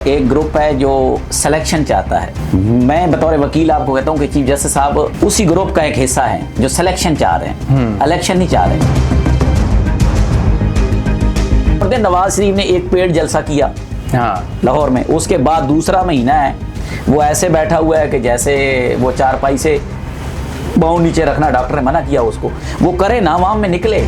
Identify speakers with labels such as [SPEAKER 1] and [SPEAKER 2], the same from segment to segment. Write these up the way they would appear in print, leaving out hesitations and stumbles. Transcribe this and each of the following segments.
[SPEAKER 1] एक ग्रुप है जो सिलेक्शन चाहता है। मैं बतौर वकील आपको कहता हूँ कि चीफ जस्टिस साहब उसी ग्रुप का एक हिस्सा है जो सिलेक्शन चाह रहे हैं, इलेक्शन नहीं चाह रहे। नवाज शरीफ ने एक पेड़ जलसा किया लाहौर में, उसके बाद दूसरा महीना है वो ऐसे बैठा हुआ है कि जैसे वो चारपाई से पाँव नीचे रखना डॉक्टर ने मना किया उसको, वो करे ना, आवाम में निकले।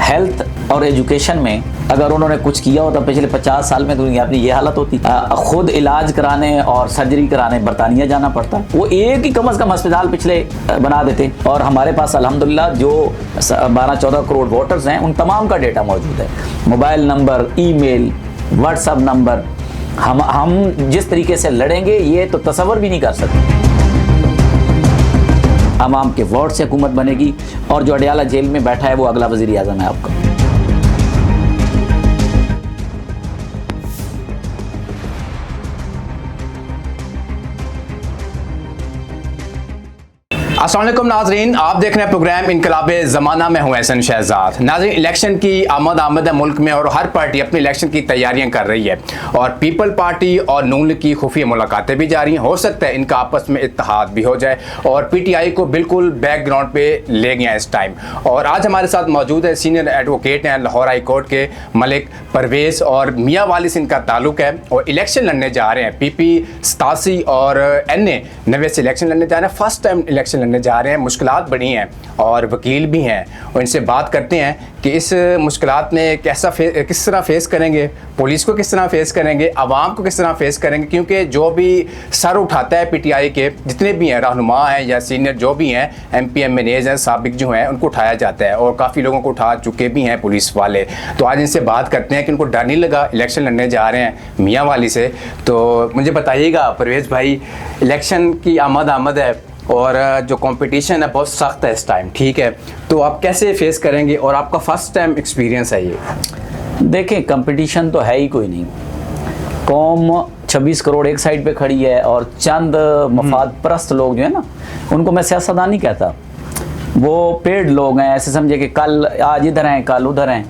[SPEAKER 1] हेल्थ और एजुकेशन में अगर उन्होंने कुछ किया होता पिछले 50 साल में दुनिया अपनी ये हालत होती। खुद इलाज कराने और सर्जरी कराने बरतानिया जाना पड़ता। वो एक ही कम से कम अस्पताल पिछले बना देते। और हमारे पास अल्हम्दुलिल्लाह जो 12-14 करोड़ वोटर्स हैं उन तमाम का डेटा मौजूद है, mobile number, email, WhatsApp number. हम जिस तरीके से लड़ेंगे ये तो तसव्वुर भी नहीं कर सकते। आवाम के वोट से हुकूमत बनेगी और जो अडयाला जेल में बैठा है वो अगला वज़ीर आज़म है आपका।
[SPEAKER 2] अस्सलाम वालेकुम नाज़रीन, आप देख रहे हैं प्रोग्राम इनकलाबे ज़माना में हूँ एहसन शहजाद। नाज़रीन, इलेक्शन की आमद है मुल्क में और हर पार्टी अपनी इलेक्शन की तैयारियां कर रही है और पीपल पार्टी और नून लीग की खुफिया मुलाकातें भी जारी हैं। हो सकता है इनका आपस में इत्तेहाद भी हो जाए और PTI को बिल्कुल बैकग्राउंड पे ले गया इस टाइम। और आज हमारे साथ मौजूद है सीनियर एडवोकेट हैं लाहौर हाई कोर्ट के मलिक परवेज़, और मियाँ वाली से इनका ताल्लुक है और इलेक्शन लड़ने जा रहे हैं। PP 87 और NA 90 से इलेक्शन लड़ने जा रहे हैं, फर्स्ट टाइम इलेक्शन जा रहे हैं। मुश्किलात बड़ी हैं और वकील भी हैं और इनसे बात करते हैं कि इस मुश्किलात में किस तरह फेस करेंगे, पुलिस को किस तरह फेस करेंगे, आवाम को किस तरह फेस करेंगे। क्योंकि जो भी सर उठाता है PTI के जितने भी हैं, रहनुमा हैं या सीनियर जो भी हैं, MP MNAs हैं, साबिक जो हैं, उनको उठाया जाता है और काफ़ी लोगों को उठा चुके भी हैं पुलिस वाले। तो आज इनसे बात करते हैं कि उनको डर नहीं लगा, इलेक्शन लड़ने जा रहे हैं मियाँ वाली से। तो मुझे बताइएगा परवेज़ भाई, इलेक्शन की आमद है और जो कंपटीशन है बहुत सख्त है इस टाइम, ठीक है, तो आप कैसे फेस करेंगे और आपका फर्स्ट टाइम एक्सपीरियंस है ये?
[SPEAKER 1] देखें, कंपटीशन तो है ही कोई नहीं। कौम 26 करोड़ एक साइड पे खड़ी है और चंद मफाद परस्त लोग जो है ना, उनको मैं सियासतदान नहीं कहता, वो पेड लोग हैं। ऐसे समझे कि कल आज इधर हैं कल उधर हैं,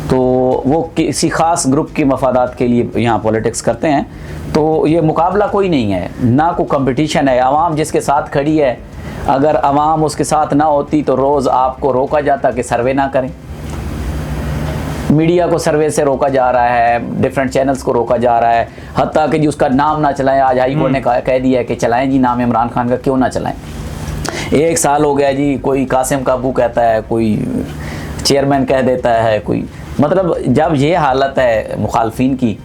[SPEAKER 1] तो वो किसी ख़ास ग्रुप की मफादात के लिए यहाँ पॉलिटिक्स करते हैं। तो ये मुकाबला कोई नहीं है, ना कोई कंपटीशन है। आवाम जिसके साथ खड़ी है, अगर आवाम उसके साथ ना होती तो रोज़ आपको रोका जाता कि सर्वे ना करें। मीडिया को सर्वे से रोका जा रहा है, डिफरेंट चैनल्स को रोका जा रहा है, हत्ता कि जी उसका नाम ना चलाएं। आज हाई कोर्ट ने कह दिया है कि चलाएं जी, नाम इमरान खान का क्यों ना चलाएं। 1 साल हो गया जी, कोई कासिम काबू कहता है, कोई चेयरमैन कह देता है, कोई मतलब जब ये हालत है मुखालफिन की।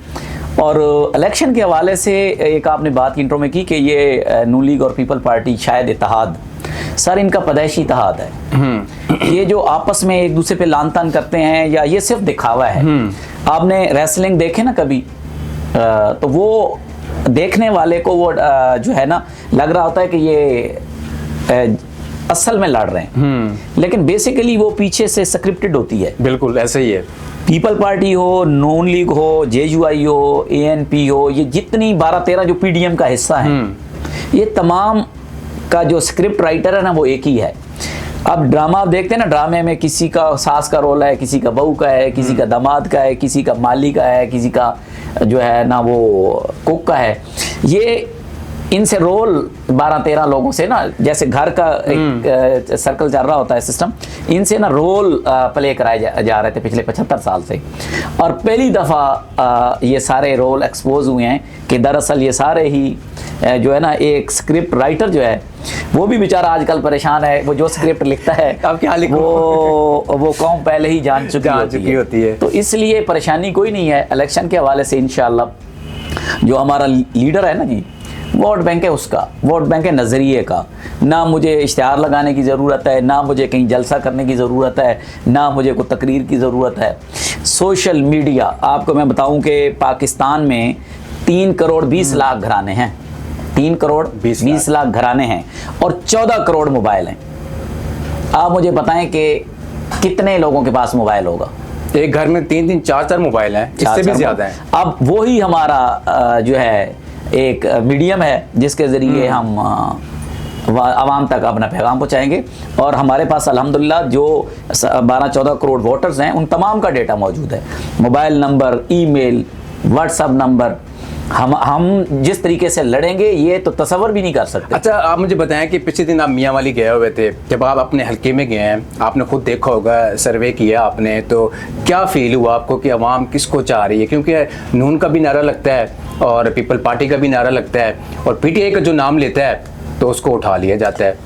[SPEAKER 1] और इलेक्शन के हवाले से एक आपने बात इंट्रो में की कि ये नून लीग और पीपल पार्टी शायद इत्तेहाद, सर इनका पैदाइशी इत्तेहाद है। ये जो आपस में एक दूसरे पे लान तान करते हैं या ये सिर्फ दिखावा है। आपने रेसलिंग देखे ना कभी, तो वो देखने वाले को वो जो है ना लग रहा होता है कि ये असल में लड़ रहे हैं, लेकिन बेसिकली वो पीछे से स्क्रिप्टेड होती है।
[SPEAKER 2] बिल्कुल ऐसे ही है।
[SPEAKER 1] पीपल पार्टी हो, नून लीग हो, JUI हो, ANP हो, ये जितनी 12-13 जो PDM का हिस्सा है, ये तमाम का जो स्क्रिप्ट राइटर है ना वो एक ही है। अब ड्रामा आप देखते हैं ना, ड्रामे में किसी का सास का रोल है, किसी का बहू का है, किसी का दामाद का है, किसी का माली का है, किसी का जो है ना वो कुक का है। ये इनसे रोल 12-13 लोगों से ना, जैसे घर का एक सर्कल चल रहा होता है सिस्टम, इनसे ना रोल प्ले कराए जा रहे थे पिछले 75 साल से। और पहली दफ़ा ये सारे रोल एक्सपोज हुए हैं कि दरअसल ये सारे ही जो है ना, एक स्क्रिप्ट राइटर जो है वो भी बेचारा आजकल परेशान है। वो जो स्क्रिप्ट लिखता है
[SPEAKER 2] अब क्या लिखो,
[SPEAKER 1] वो कौम पहले ही जान चुकी होती है। तो इसलिए परेशानी कोई नहीं है। इलेक्शन के हवाले से इंशाअल्लाह जो हमारा लीडर है ना जी, वोट बैंक है उसका, वोट बैंक है नज़रिए का। ना मुझे इश्तिहार लगाने की ज़रूरत है, ना मुझे कहीं जलसा करने की ज़रूरत है, ना मुझे कोई तकरीर की ज़रूरत है। सोशल मीडिया, आपको मैं बताऊं कि पाकिस्तान में 3 करोड़ 20 लाख घराने हैं, 3 करोड़ 20 लाख घराने हैं और 14 करोड़ मोबाइल हैं। आप मुझे बताएं कि कितने लोगों के पास मोबाइल होगा?
[SPEAKER 2] एक घर में 3-3 4-4 मोबाइल हैं, इससे भी ज़्यादा हैं।
[SPEAKER 1] अब वही हमारा जो है एक मीडियम है जिसके ज़रिए हम आवाम तक अपना पैगाम पहुँचाएंगे। और हमारे पास अल्हम्दुलिल्लाह जो 12-14 करोड़ वोटर्स हैं उन तमाम का डेटा मौजूद है, mobile number, email, WhatsApp number. हम जिस तरीके से लड़ेंगे ये तो तसव्वुर भी नहीं कर सकते।
[SPEAKER 2] अच्छा, आप मुझे बताएं कि पिछले दिन आप मियाँ वाली गए हुए थे, जब आप अपने हल्के में गए हैं, आपने खुद देखा होगा, सर्वे किया आपने, तो क्या फील हुआ आपको कि आवाम किसको चाह रही है? क्योंकि नून का भी नारा लगता है और पीपल पार्टी का भी नारा लगता है और PTI का जो नाम लेता है तो उसको उठा लिया जाता है।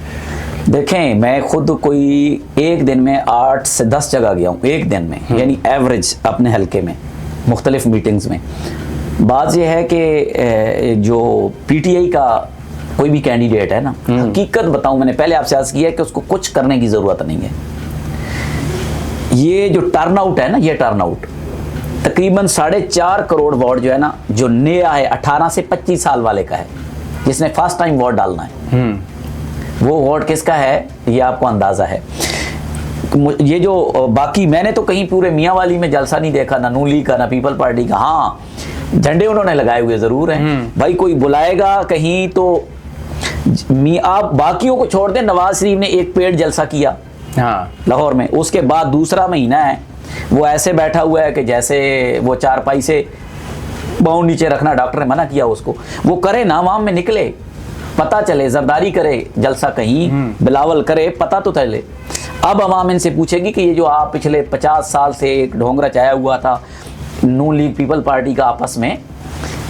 [SPEAKER 1] देखें, मैं खुद कोई एक दिन में 8 से 10 जगह गया हूँ एक दिन में, यानी एवरेज अपने हल्के में मुख्तलिफ मीटिंग्स में। बात यह है कि जो PTI का कोई भी कैंडिडेट है ना, हकीकत बताऊं, मैंने पहले आपसे अर्ज किया है कि उसको कुछ करने की ज़रूरत नहीं है। ये जो टर्नआउट है ना, ये टर्नआउट तकरीबन 4.5 करोड़ वोट जो है ना, जो नया है 18 से 25 साल वाले का है, जिसने फर्स्ट टाइम वोट डालना है, वो वोट किसका है ये आपको अंदाज़ा है। ये जो बाकी मैंने तो कहीं पूरे मियाँ वाली में जलसा नहीं देखा, ना नून लीग का ना पीपल पार्टी का। हाँ, झंडे उन्होंने लगाए हुए ज़रूर हैं। भाई कोई बुलाएगा कहीं तो आप बाकियों को छोड़ दें, नवाज शरीफ ने एक पेड़ जलसा किया लाहौर में, उसके बाद दूसरा महीना है वो ऐसे बैठा हुआ है कि जैसे वो चारपाई से पाँव नीचे रखना डॉक्टर ने मना किया उसको। वो करे ना, आवाम में निकले, पता चले, जरदारी करे जलसा कहीं, बिलावल करे, पता तो चले। अब आवाम इनसे पूछेगी कि ये जो आप पिछले 50 साल से एक ढोंगरा चाया हुआ था नून लीग पीपल पार्टी का आपस में,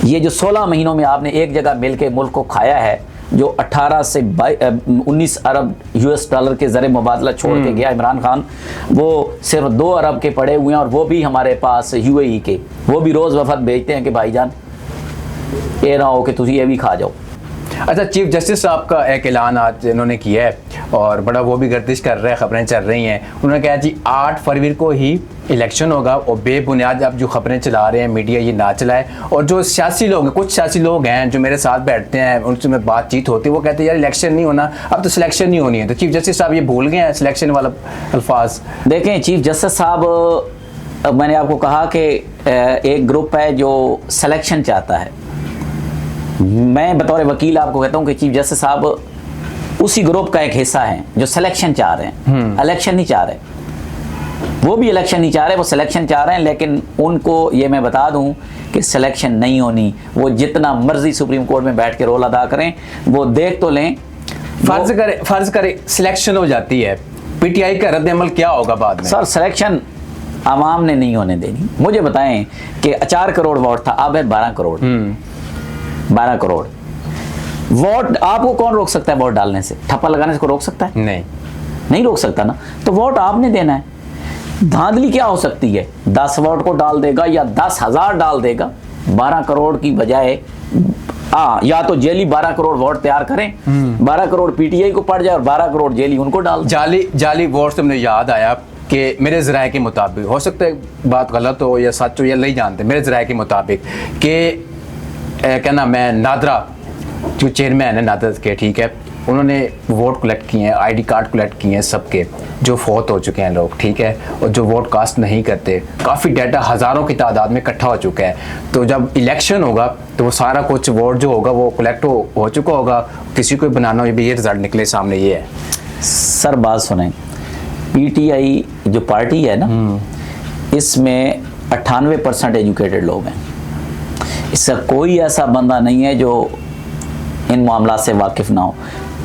[SPEAKER 1] ये जो 16 महीनों में आपने एक जगह मिल के मुल्क को खाया है, जो 18 से 19 अरब US$ के ज़र मुबादला छोड़ के गया इमरान खान, वो सिर्फ 2 अरब के पड़े हुए हैं, और वो भी हमारे पास UAE के, वो भी रोज़ वफद भेजते हैं कि भाईजान ये ना हो कि तुम ये भी खा जाओ।
[SPEAKER 2] अच्छा, चीफ जस्टिस साहब का एक ऐलान आज इन्होंने किया है और बड़ा वो भी गर्दिश कर रहे हैं, खबरें चल रही हैं। उन्होंने कहा जी 8 फरवरी को ही इलेक्शन होगा और बेबुनियाद अब जो खबरें चला रहे हैं मीडिया ये ना चलाए। और जो सियासी लोग हैं, कुछ सियासी लोग हैं जो मेरे साथ बैठते हैं, उनसे में बातचीत होती है, वो कहते हैं यार इलेक्शन नहीं होना, अब तो सिलेक्शन नहीं होनी है। तो चीफ जस्टिस साहब ये भूल गए हैं सिलेक्शन वाला अल्फाज।
[SPEAKER 1] देखें, चीफ जस्टिस साहब, मैंने आपको कहा कि एक ग्रुप है जो सिलेक्शन चाहता है। मैं बतौर वकील आपको कहता हूं कि चीफ जस्टिस साहब उसी ग्रुप का एक हिस्सा है जो सिलेक्शन चाह रहे हैं, इलेक्शन नहीं चाह रहे। वो भी इलेक्शन नहीं चाह रहे, वो सिलेक्शन चाह रहे हैं। लेकिन उनको ये मैं बता दूं कि सिलेक्शन नहीं होनी, वो जितना मर्जी सुप्रीम कोर्ट में बैठ के रोल अदा करें, वो देख तो लें।
[SPEAKER 2] फर्ज करे सिलेक्शन हो जाती है, PTI का रद्द-ए-अमल क्या होगा बाद में?
[SPEAKER 1] सर, सिलेक्शन आवाम ने नहीं होने देनी। मुझे बताएं कि 4 करोड़ वोट था, अब है 12 करोड़। 12 करोड़ वोट आपको कौन रोक सकता है? वोट डालने से, ठप्पा लगाने से को रोक सकता है? नहीं रोक सकता ना। तो वोट आपने देना है। धांधली क्या हो सकती है? 10 वोट को डाल देगा या 10,000 डाल देगा। 12 करोड़ की बजाय या तो जेली 12 करोड़ वोट तैयार करें, 12 करोड़ PTI को पड़ जाए और 12 करोड़ जेली उनको डाल।
[SPEAKER 2] जाली वोट से मुझे याद आया कि मेरे ज़राए के मुताबिक, हो सकता है बात गलत हो या सच हो या नहीं जानते, मेरे ज़राए के मुताबिक कि क्या नाम है, नादरा जो चेयरमैन है नादरा के, ठीक है, उन्होंने वोट कलेक्ट किए हैं, ID कार्ड कलेक्ट किए हैं सबके जो फौत हो चुके हैं लोग, ठीक है, और जो वोट कास्ट नहीं करते, काफ़ी डाटा हज़ारों की तादाद में इकट्ठा हो चुका है। तो जब इलेक्शन होगा तो वो सारा कुछ वोट जो होगा वो कलेक्ट हो चुका होगा, किसी को बनाना हो, ये रिजल्ट निकले सामने ये है।
[SPEAKER 1] सर बात सुने, PTI जो पार्टी है ना, इसमें 98% एजुकेटेड लोग हैं। इसका कोई ऐसा बंदा नहीं है जो इन मामला से वाकिफ ना हो।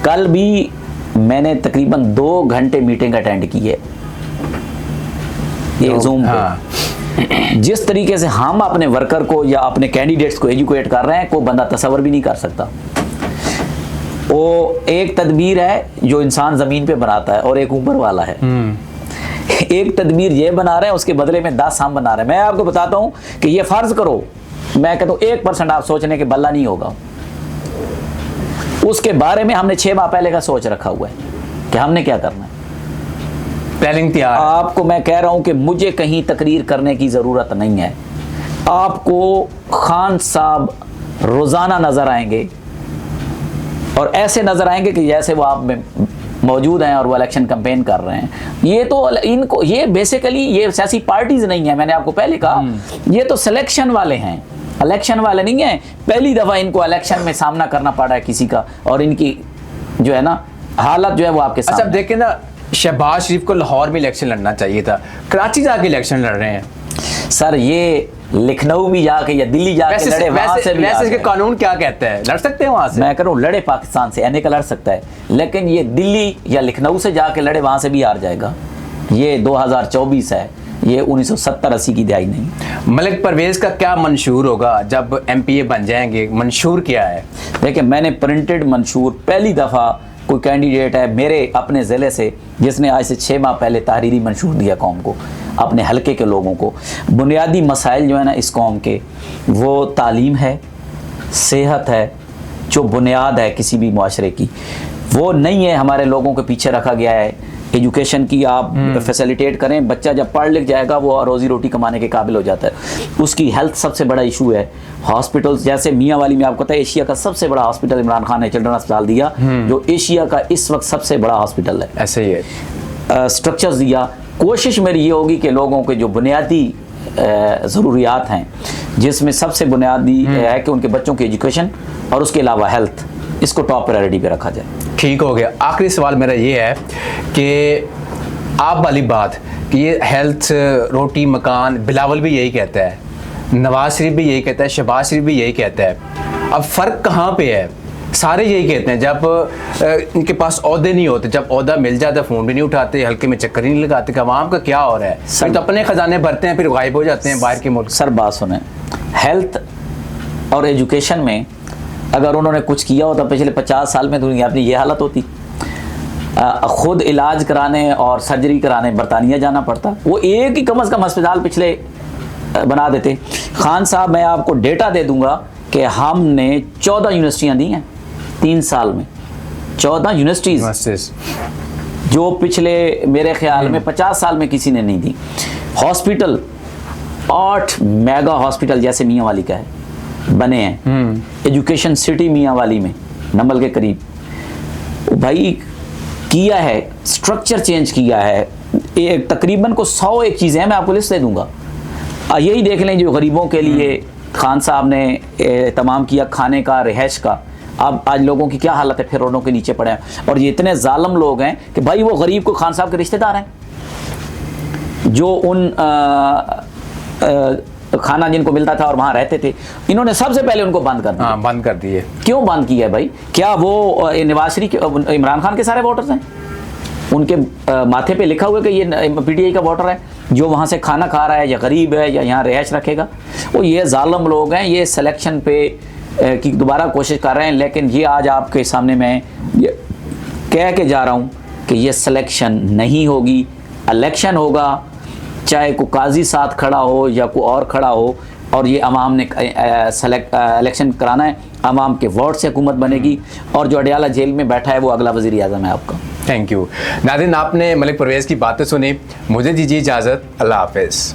[SPEAKER 1] कल भी मैंने तकरीबन 2 घंटे मीटिंग अटेंड की है ये जूम पे। जिस तरीके से हम अपने वर्कर को या अपने कैंडिडेट्स को एजुकेट कर रहे हैं, कोई बंदा तसव्वुर भी नहीं कर सकता। वो एक तदबीर है जो इंसान जमीन पे बनाता है और एक ऊपर वाला है। एक तदबीर ये बना रहे हैं, उसके बदले में 10 हम बना रहे हैं। मैं आपको बताता हूं कि ये फर्ज करो, मैं कहता हूं 1% आप सोचने के बल्ला नहीं होगा, उसके बारे में हमने 6 माह पहले का सोच रखा हुआ है कि हमने क्या करना है,
[SPEAKER 2] प्लानिंग तैयार।
[SPEAKER 1] आपको मैं कह रहा हूं कि मुझे कहीं तकरीर करने की जरूरत नहीं है। आपको खान साहब रोजाना नजर आएंगे और ऐसे नजर आएंगे कि जैसे वो आप में मौजूद हैं और वो इलेक्शन कैंपेन कर रहे हैं। ये तो इनको, ये बेसिकली ये सियासी पार्टीज नहीं है, मैंने आपको पहले कहा, ये तो सिलेक्शन वाले हैं, इलेक्शन वाले नहीं है। पहली दफा इनको इलेक्शन में सामना करना पड़ा है किसी का, और इनकी जो है ना हालत जो है वो आपके
[SPEAKER 2] अच्छा, अब
[SPEAKER 1] सामने।
[SPEAKER 2] देखें ना, शहबाज शरीफ को लाहौर में इलेक्शन लड़ना चाहिए था, कराची जाके इलेक्शन लड़ रहे हैं।
[SPEAKER 1] सर ये लखनऊ भी जाके या दिल्ली जाके लड़े, वहां से भी आ
[SPEAKER 2] वैसे इसके
[SPEAKER 1] जाए।
[SPEAKER 2] कानून क्या कहता है, लड़ सकते हैं वहां से?
[SPEAKER 1] मैं करूँ लड़े पाकिस्तान से एने का लड़ सकता है, लेकिन ये दिल्ली या लखनऊ से जाके लड़े वहां से भी हार जाएगा। ये 2024 है, ये 1970-80 की दिहाई नहीं।
[SPEAKER 2] मलिक परवेज का क्या मंशूर होगा जब एमपीए बन जाएंगे? मंशूर क्या है?
[SPEAKER 1] देखिए मैंने प्रिंटेड मंशूर, पहली दफ़ा कोई कैंडिडेट है मेरे अपने ज़िले से जिसने आज से 6 माह पहले तहरीरी मंशूर दिया कौम को, अपने हलके के लोगों को। बुनियादी मसाइल जो है ना इस कौम के, वो तालीम है, सेहत है, जो बुनियाद है किसी भी मुआशरे की, वो नहीं है। हमारे लोगों के पीछे रखा गया है एजुकेशन की, आप फैसिलिटेट करें, बच्चा जब पढ़ लिख जाएगा वो रोज़ी रोटी कमाने के काबिल हो जाता है। उसकी हेल्थ सबसे बड़ा इशू है। हॉस्पिटल्स जैसे मियाँ वाली में आपको पता है एशिया का सबसे बड़ा हॉस्पिटल इमरान खान ने चिल्ड्रन अस्पताल दिया, जो एशिया का इस वक्त सबसे बड़ा हॉस्पिटल है।
[SPEAKER 2] ऐसे ही है।
[SPEAKER 1] स्ट्रक्चर्स दिया। कोशिश मेरी ये होगी कि लोगों के जो बुनियादी ज़रूरियात हैं, जिसमें सबसे बुनियादी है कि उनके बच्चों की एजुकेशन और उसके अलावा हेल्थ, इसको टॉप प्रायोरिटी पे रखा जाए।
[SPEAKER 2] ठीक हो गया। आखिरी सवाल मेरा ये है कि आप वाली बात कि ये हेल्थ, रोटी, मकान, बिलावल भी यही कहता है, नवाज शरीफ भी यही कहता है, शहबाज शरीफ भी यही कहता है। अब फ़र्क कहाँ पे है? सारे यही कहते हैं, जब इनके पास ओहदे नहीं होते, जब ओहदा मिल जाता है फ़ोन भी नहीं उठाते, हल्के में चक्कर ही नहीं लगाते। कि आवाम का क्या हो रहा है? सर तो अपने ख़जाने भरते हैं, फिर गायब हो जाते हैं बाहर के मुल्क।
[SPEAKER 1] सर बात सुने, हेल्थ और एजुकेशन में अगर उन्होंने कुछ किया होता पिछले 50 साल में, दुनिया अपनी ये हालत होती। खुद इलाज कराने और सर्जरी कराने बरतानिया जाना पड़ता, वो एक ही कम से कम अस्पताल पिछले बना देते। खान साहब मैं आपको डेटा दे दूंगा कि हमने 14 यूनिवर्सिटियाँ दी हैं 3 साल में, 14 यूनिवर्सिटीज़, जो पिछले मेरे ख्याल में 50 साल में किसी ने नहीं दी। हॉस्पिटल 8 मेगा हॉस्पिटल जैसे मियाँ वाली का है बने हैं। एजुकेशन सिटी मियाँ वाली में नंबल के करीब भाई किया है, स्ट्रक्चर चेंज किया है। एक तकरीबन को 101 चीज़ें हैं, मैं आपको लिस्ट दे दूंगा। यही देख लें जो गरीबों के लिए खान साहब ने तमाम किया, खाने का, रिहाइश का। अब आज लोगों की क्या हालत है, फिर रोडों के नीचे पड़े हैं। और ये इतने जालिम लोग हैं कि भाई वो गरीब को खान साहब के रिश्तेदार हैं, जो उन खाना जिनको मिलता था और वहाँ रहते थे, इन्होंने सबसे पहले उनको बंद कर दिया।
[SPEAKER 2] बंद कर दिए।
[SPEAKER 1] क्यों बंद किया है भाई? क्या वो नवाज शरीफ इमरान खान के सारे वोटर्स हैं? उनके माथे पे लिखा हुआ है कि ये पीटीआई का वोटर है जो वहाँ से खाना खा रहा है, या गरीब है, या यहाँ रिहाइश रखेगा? वो ये जालिम लोग हैं, ये सिलेक्शन पे की दोबारा कोशिश कर रहे हैं। लेकिन ये आज आपके सामने मैं ये कह के जा रहा हूँ कि ये सिलेक्शन नहीं होगी, इलेक्शन होगा, चाहे कोई काजी साथ खड़ा हो या कोई और खड़ा हो, और ये अवाम ने इलेक्शन कराना है, अवाम के वोट से हुकूमत बनेगी। और जो अडियाला जेल में बैठा है वो अगला वज़ीर आज़म है आपका।
[SPEAKER 2] थैंक यू नाज़रीन, आपने मलिक परवेज़ की बातें सुनी। मुझे दीजिए इजाज़त, अल्लाह हाफ़िज़।